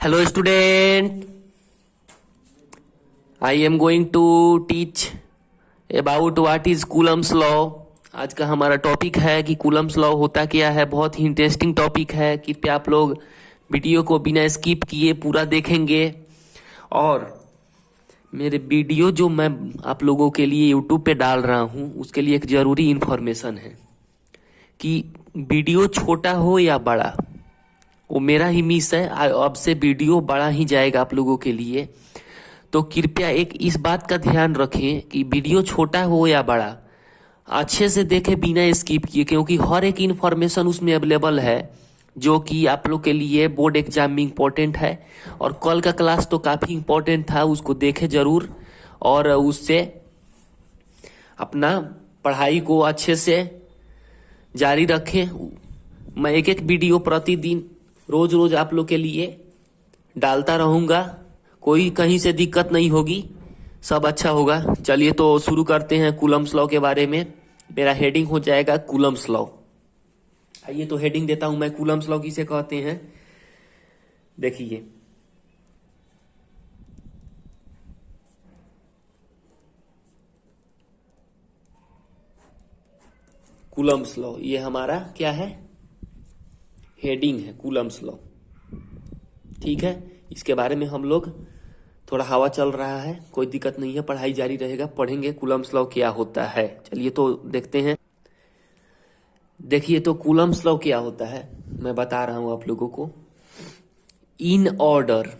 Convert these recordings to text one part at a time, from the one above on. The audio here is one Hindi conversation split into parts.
Hello student, I am going to teach about what is Coulomb's law। आज का हमारा टॉपिक है कि कूलम्स लॉ होता क्या है। बहुत ही इंटरेस्टिंग टॉपिक है। कृपया आप लोग वीडियो को बिना स्किप किए पूरा देखेंगे। और मेरे वीडियो जो मैं आप लोगों के लिए यूट्यूब पे डाल रहा हूँ उसके लिए एक ज़रूरी इन्फॉर्मेशन है कि वीडियो छोटा हो या बड़ा, वो मेरा ही मिस है। अब से वीडियो बड़ा ही जाएगा आप लोगों के लिए। तो कृपया एक इस बात का ध्यान रखें कि वीडियो छोटा हो या बड़ा, अच्छे से देखें बिना स्किप किए, क्योंकि हर एक इन्फॉर्मेशन उसमें अवेलेबल है जो कि आप लोग के लिए बोर्ड एग्जाम में इम्पोर्टेंट है। और कल का क्लास तो काफ़ी इम्पोर्टेंट था, उसको देखें ज़रूर और उससे अपना पढ़ाई को अच्छे से जारी रखें। मैं एक एक वीडियो प्रतिदिन रोज रोज आप लोग के लिए डालता रहूंगा। कोई कहीं से दिक्कत नहीं होगी, सब अच्छा होगा। चलिए तो शुरू करते हैं कूलम्स लॉ के बारे में। मेरा हेडिंग हो जाएगा कूलम्स लॉ। आइए तो हेडिंग देता हूं मैं। कूलम्स लॉ किसे कहते हैं, देखिए। कूलम्स लॉ ये हमारा क्या है, हेडिंग है कूलम्स लॉ। ठीक है, इसके बारे में हम लोग थोड़ा हवा चल रहा है, कोई दिक्कत नहीं है, पढ़ाई जारी रहेगा, पढ़ेंगे कूलम्स लॉ क्या होता है। चलिए तो देखते हैं। देखिए तो कूलम्स लॉ क्या होता है मैं बता रहा हूं आप लोगों को। In order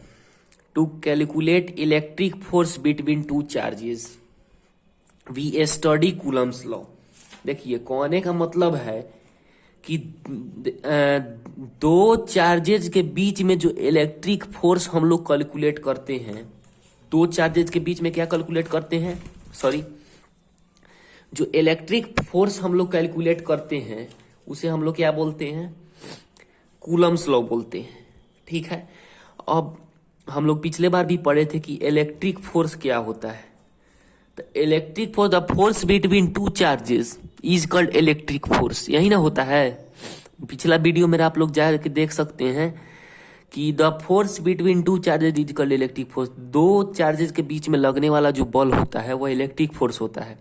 to calculate electric force between two charges we study Coulomb's law. देखिए कहने का मतलब है कि दो चार्जेज के बीच में जो इलेक्ट्रिक फोर्स हम लोग कैलकुलेट करते हैं, दो चार्जेज के बीच में क्या कैलकुलेट करते हैं, सॉरी, जो इलेक्ट्रिक फोर्स हम लोग कैलकुलेट करते हैं उसे हम लोग क्या बोलते हैं, कूलम्स लॉ बोलते हैं। ठीक है, अब हम लोग पिछले बार भी पढ़े थे कि इलेक्ट्रिक फोर्स क्या होता है। तो electric force, the force between two charges is called electric force, यही ना होता है। पिछला वीडियो मेरा आप लोग जाकर देख सकते हैं कि the force between two charges is called electric force. दो चार्जेस के बीच में लगने वाला जो बल होता है वह इलेक्ट्रिक फोर्स होता है।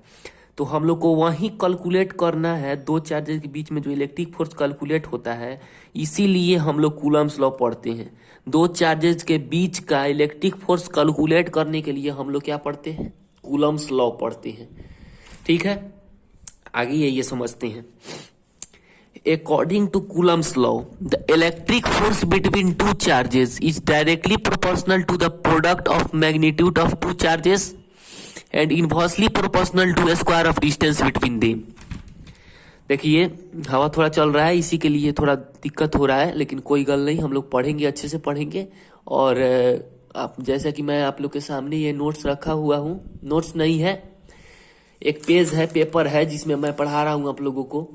तो हम लोग को वही कैलकुलेट करना है, दो चार्जेस के बीच में जो इलेक्ट्रिक फोर्स कैलकुलेट होता है, इसीलिए हम लोग कूलम्स लॉ पढ़ते हैं। दो चार्जेस के बीच का इलेक्ट्रिक फोर्स कैलकुलेट करने के लिए हम लोग क्या पढ़ते हैं, कूलम्स लॉ पढ़ते हैं। ठीक है, आगे ये समझते हैं। According to Coulomb's law, the electric force between two charges is directly proportional to the product of magnitude of two charges and inversely proportional to square of distance between them। देखिए हवा थोड़ा चल रहा है, इसी के लिए थोड़ा दिक्कत हो रहा है, लेकिन कोई गल नहीं, हम लोग पढ़ेंगे, अच्छे से पढ़ेंगे। और आप जैसा कि मैं आप लोग के सामने ये नोट्स रखा हुआ हूँ, नोट्स नहीं है, एक पेज है, पेपर है जिसमें मैं पढ़ा रहा हूँ आप लोगों को।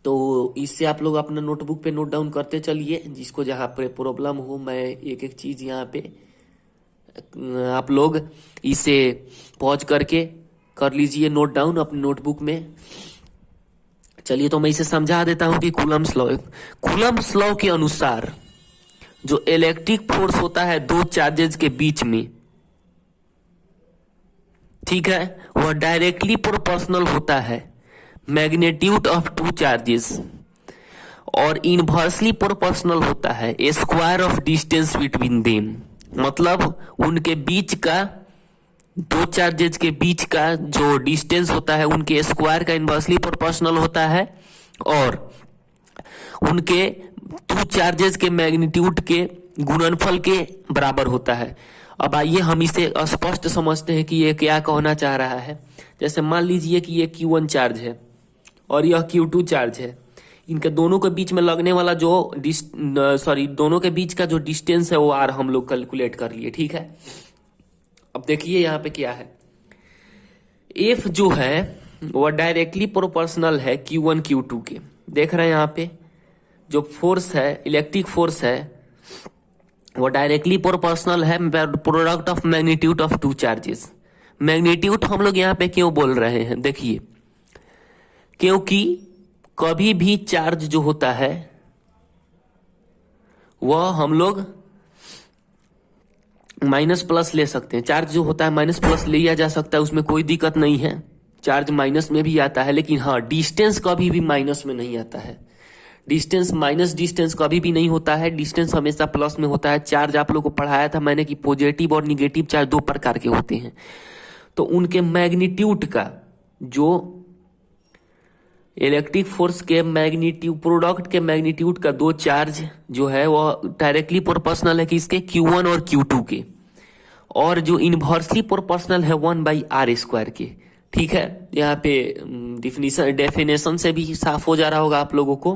तो इससे आप लोग अपना नोटबुक पे नोट डाउन करते चलिए, जिसको जहाँ पे प्रॉब्लम हो। मैं एक एक चीज यहाँ पे आप लोग इसे पॉज करके कर लीजिए नोट डाउन अपने नोटबुक में। चलिए तो मैं इसे समझा देता हूँ कि कूलम्स लॉ के अनुसार जो इलेक्ट्रिक फोर्स होता है दो चार्जेस के बीच में, ठीक है, वह डायरेक्टली प्रोपोर्शनल होता है मैग्नीट्यूड ऑफ टू चार्जेस और इनवर्सली प्रोपोर्शनल होता है square of distance between them. मतलब उनके बीच का, दो चार्जेस के बीच का जो डिस्टेंस होता है उनके स्क्वायर का इनवर्सली प्रोपोर्शनल होता है और उनके टू चार्जेस के मैग्नीट्यूड के गुणनफल के बराबर होता है। अब आइए हम इसे स्पष्ट समझते हैं कि ये क्या कहना चाह रहा है। जैसे मान लीजिए कि ये Q1 चार्ज है और यह Q2 चार्ज है। इनके दोनों के बीच में लगने वाला जो दोनों के बीच का जो डिस्टेंस है वो आर हम लोग कैलकुलेट कर लिए। ठीक है, अब देखिए यहाँ पे क्या है, F जो है वह डायरेक्टली प्रोपोर्शनल है Q1 Q2 के। देख रहे हैं यहाँ पे जो फोर्स है, इलेक्ट्रिक फोर्स है, वो डायरेक्टली प्रोपोर्शनल है product of magnitude of two charges. Magnitude हम लोग यहाँ पे क्यों बोल रहे हैं, देखिए, क्योंकि कभी भी चार्ज जो होता है वह हम लोग माइनस प्लस ले सकते हैं। चार्ज जो होता है माइनस प्लस लिया जा सकता है, उसमें कोई दिक्कत नहीं है। चार्ज माइनस में भी आता है, लेकिन हाँ डिस्टेंस कभी भी माइनस में नहीं आता है। डिस्टेंस माइनस डिस्टेंस कभी भी नहीं होता है, डिस्टेंस हमेशा प्लस में होता है। चार्ज आप लोग को पढ़ाया था मैंने कि पॉजिटिव और निगेटिव चार्ज दो प्रकार के होते हैं। तो उनके मैग्नीट्यूड का, जो इलेक्ट्रिक फोर्स के मैग्नीट्यूड, प्रोडक्ट के मैग्नीट्यूड का दो चार्ज जो है वो डायरेक्टली प्रोपोर्शनल है कि इसके Q1 और Q2 के, और जो इनवर्सली प्रोपोर्शनल है 1/r² के। ठीक है, यहाँ पे डेफिनेशन से भी साफ हो जा रहा होगा आप लोगों को।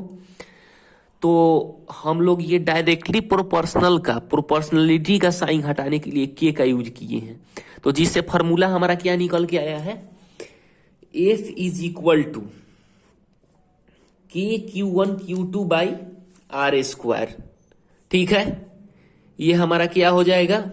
तो हम लोग ये डायरेक्टली प्रोपोर्शनल का, प्रोपोर्शनलिटी का साइन हटाने के लिए के का यूज किए हैं। तो जिससे फॉर्मूला हमारा क्या निकल के आया है, F is equal to Q1 Q2/r²। ठीक है, ये हमारा क्या हो जाएगा,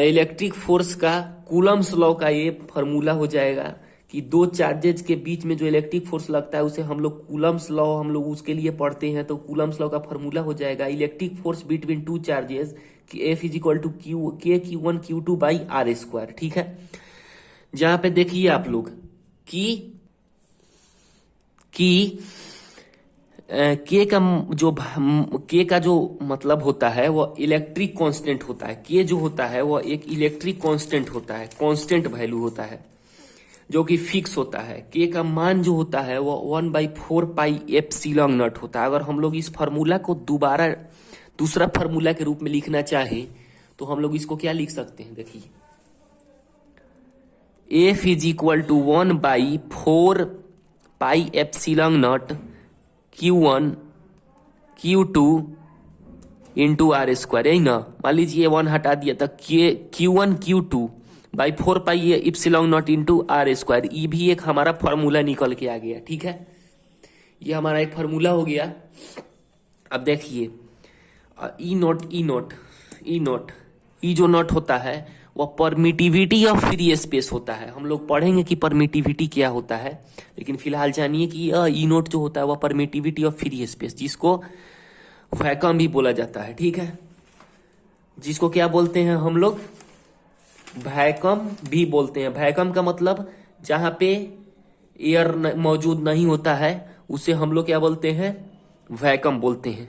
इलेक्ट्रिक फोर्स का कूलम्स लॉ का ये फॉर्मूला हो जाएगा कि दो चार्जेज के बीच में जो इलेक्ट्रिक फोर्स लगता है उसे हम लोग कूलम्स लॉ, हम लोग उसके लिए पढ़ते हैं। तो कूलम्स लॉ का फॉर्मूला हो जाएगा electric force between two charges F is equal to Q1 Q2/r²। ठीक है, जहां पे देखिए आप लोग कि के का जो मतलब होता है वो इलेक्ट्रिक कांस्टेंट होता है। के जो होता है वो एक इलेक्ट्रिक कांस्टेंट होता है, कांस्टेंट वैल्यू होता है जो कि फिक्स होता है। के का मान जो होता है वो 1/4πε0 होता है। अगर हम लोग इस फार्मूला को दोबारा दूसरा फार्मूला के रूप में लिखना चाहे तो हम लोग इसको क्या लिख सकते हैं, देखिए F is equal to 1/4πε0 Q1 Q2 into r²। यही ना, मान लीजिए 1 हटा दिया तो Q1 Q2/4πε0 इंटू r²। ये भी एक हमारा फॉर्मूला निकल के आ गया। ठीक है, ये हमारा एक फॉर्मूला हो गया। अब देखिए ई जो नॉट होता है वो परमिटिविटी ऑफ फ्री स्पेस होता है। हम लोग पढ़ेंगे कि परमिटिविटी क्या होता है, लेकिन फिलहाल जानिए कि ई नोट जो होता है वो परमिटिविटी ऑफ फ्री स्पेस, जिसको वैक्यूम भी बोला जाता है। ठीक है, जिसको क्या बोलते हैं हम लोग, वैक्यूम भी बोलते हैं। वैक्यूम का मतलब जहां पे एयर मौजूद नहीं होता है उसे हम लोग क्या बोलते हैं, वैक्यूम बोलते हैं।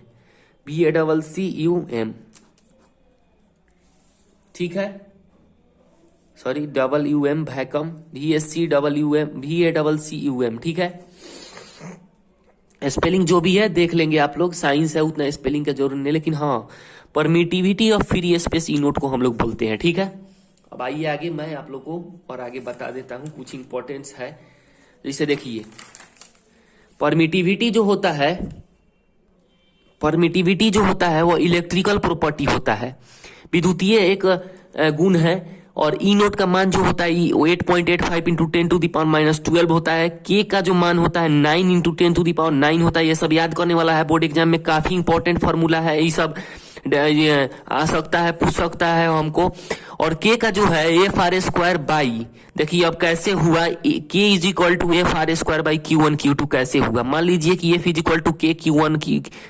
VACCUM। ठीक है, सॉरी WM वैक्यूम, VACCUM। ठीक है, स्पेलिंग जो भी है देख लेंगे आप लोग, साइंस है उतना स्पेलिंग का जरूर नहीं, लेकिन हाँ permittivity of free space E note को हम लोग बोलते हैं। ठीक है, अब आइए आगे मैं आप लोग को और आगे बता देता हूं, कुछ इंपॉर्टेंस है। जैसे देखिए परमिटिविटी जो होता है वो इलेक्ट्रिकल प्रॉपर्टी होता है, विद्युतीय एक गुण है। और ई नोट का मान जो होता है 8.85 इंटू 10⁻⁻12 होता है। के का जो मान होता है 9 इंटू 10⁻9 होता है। ये सब याद करने वाला है, बोर्ड एग्जाम में काफी इंपॉर्टेंट फॉर्मूला है। ये सब ये आ सकता है, पूछ सकता है हमको। और के का जो है FR²/, देखिए अब कैसे हुआ, के is equal to FR²/Q1 Q2 कैसे हुआ। मान लीजिए कि F इज इक्वल टू के Q1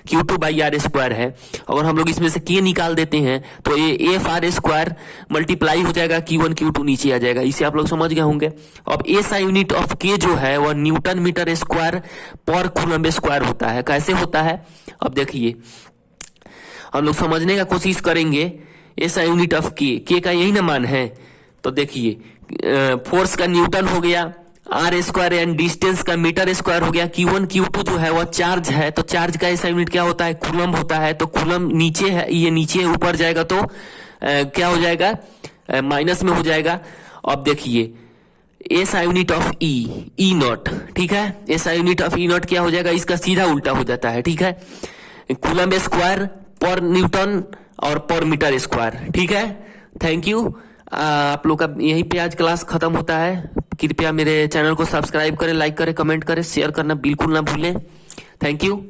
Q2/r² है। अगर हम लोग इसमें से के निकाल देते हैं तो ये FR² मल्टीप्लाई हो जाएगा, Q1 Q2 नीचे आ जाएगा। इसे आप लोग समझ गए होंगे। अब SI यूनिट ऑफ के जो है वह न्यूटन मीटर स्क्वायर पर कूलम्ब स्क्वायर होता है। कैसे होता है, अब देखिए हम लोग समझने का कोशिश करेंगे। ऐसा यूनिट ऑफ के का यही ना मान है। तो देखिए फोर्स का न्यूटन हो गया, r² एंड डिस्टेंस का मीटर स्क्वायर हो गया। Q1 Q2 जो है वो चार्ज है, तो चार्ज का ऐसा यूनिट क्या होता है, कूलम्ब होता है। तो कूलम्ब नीचे है, ये नीचे ऊपर जाएगा तो क्या हो जाएगा, माइनस में हो जाएगा। अब देखिए ऐसा यूनिट ऑफ ई नॉट। ठीक है, ऐसा यूनिट ऑफ ई नॉट क्या हो जाएगा, इसका सीधा उल्टा हो जाता है। ठीक है, कूलम्ब स्क्वायर पर न्यूटन और पर मीटर स्क्वायर। ठीक है, थैंक यू। आप लोग का यहीं पे आज क्लास खत्म होता है। कृपया मेरे चैनल को सब्सक्राइब करें, लाइक करें, कमेंट करें, शेयर करना बिल्कुल ना भूलें। Thank you.